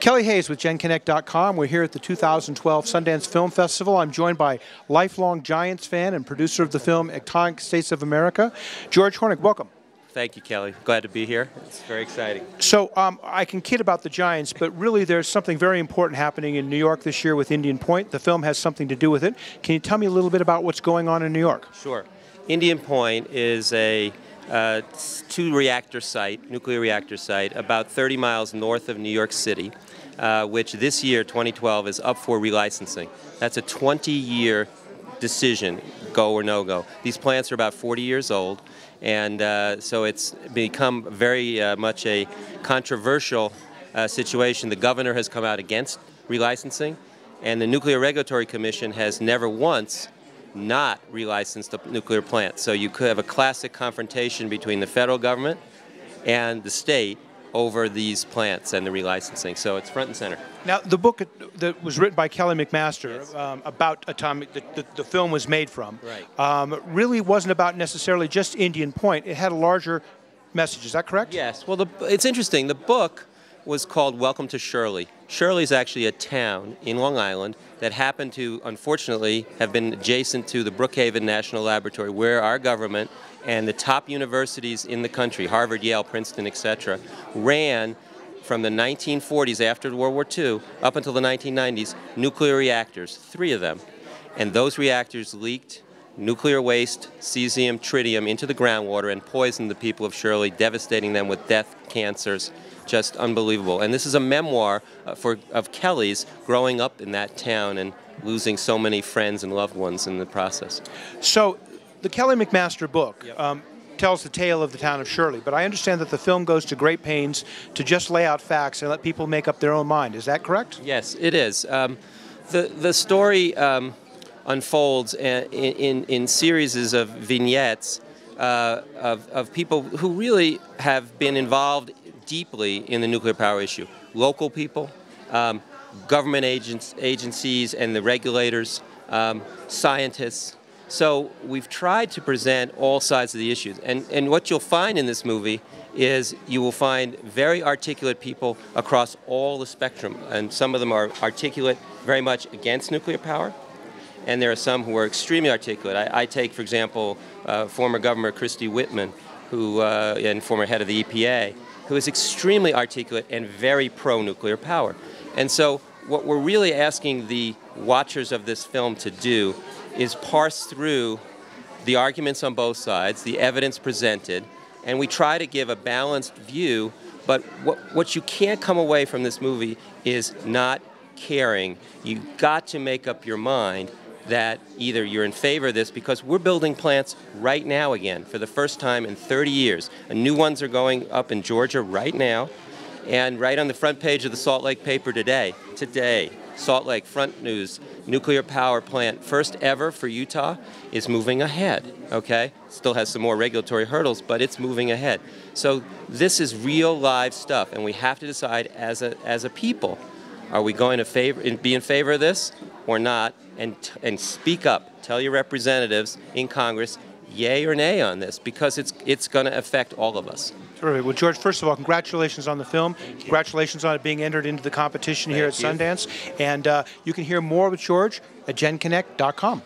Kelly Hayes with genConnect.com. We're here at the 2012 Sundance Film Festival. I'm joined by lifelong Giants fan and producer of the film Iconic States of America, Gearge Hornig. Welcome. Thank you, Kelly. Glad to be here. It's very exciting. So I can kid about the Giants, but really there's something very important happening in New York this year with Indian Point. The film has something to do with it. Can you tell me a little bit about what's going on in New York? Sure. Indian Point is a nuclear reactor site, about 30 miles north of New York City, which this year, 2012, is up for relicensing. That's a 20-year decision, go or no go. These plants are about 40 years old, and so it's become very much a controversial situation. The governor has come out against relicensing, and the Nuclear Regulatory Commission has never once not relicensed a nuclear plant. So you could have a classic confrontation between the federal government and the state over these plants and the relicensing. So it's front and center. Now, the book that was written by Kelly McMaster, yes, about atomic, the film was made from, right, really wasn't about necessarily just Indian Point. It had a larger message. Is that correct? Yes. Well, it's interesting. The book was called Welcome to Shirley. Shirley is actually a town in Long Island that happened to, unfortunately, have been adjacent to the Brookhaven National Laboratory, where our government and the top universities in the country, Harvard, Yale, Princeton, etc., ran from the 1940s after World War II up until the 1990s, nuclear reactors, 3 of them. And those reactors leaked nuclear waste, cesium, tritium, into the groundwater and poisoned the people of Shirley, devastating them with death, cancers. Just unbelievable. And this is a memoir of Kelly's growing up in that town and losing so many friends and loved ones in the process. So the Kelly McMaster book tells the tale of the town of Shirley, but I understand that the film goes to great pains to just lay out facts and let people make up their own mind. Is that correct? Yes, it is. The story unfolds in series of vignettes of people who really have been involved deeply in the nuclear power issue. Local people, government agencies and the regulators, scientists. So we've tried to present all sides of the issues. And what you'll find in this movie is you will find very articulate people across all the spectrum. And some of them are articulate very much against nuclear power. And there are some who are extremely articulate. I take, for example, former Governor Christie Whitman, who and former head of the EPA, who is extremely articulate and very pro-nuclear power. And so what we're really asking the watchers of this film to do is parse through the arguments on both sides, the evidence presented, and we try to give a balanced view, but what you can't come away from this movie is not caring. You've got to make up your mind that either you're in favor of this, because we're building plants right now again for the first time in 30 years. And new ones are going up in Georgia right now, and right on the front page of the Salt Lake paper today, Salt Lake front news, nuclear power plant, first ever for Utah, is moving ahead, okay? Still has some more regulatory hurdles, but it's moving ahead. So this is real live stuff, and we have to decide as a people, are we going to be in favor of this or not, and speak up. Tell your representatives in Congress, yay or nay on this, because it's going to affect all of us. Terrific. Well, George, first of all, congratulations on the film. Congratulations on it being entered into the competition here at Sundance. And you can hear more with George at genConnect.com.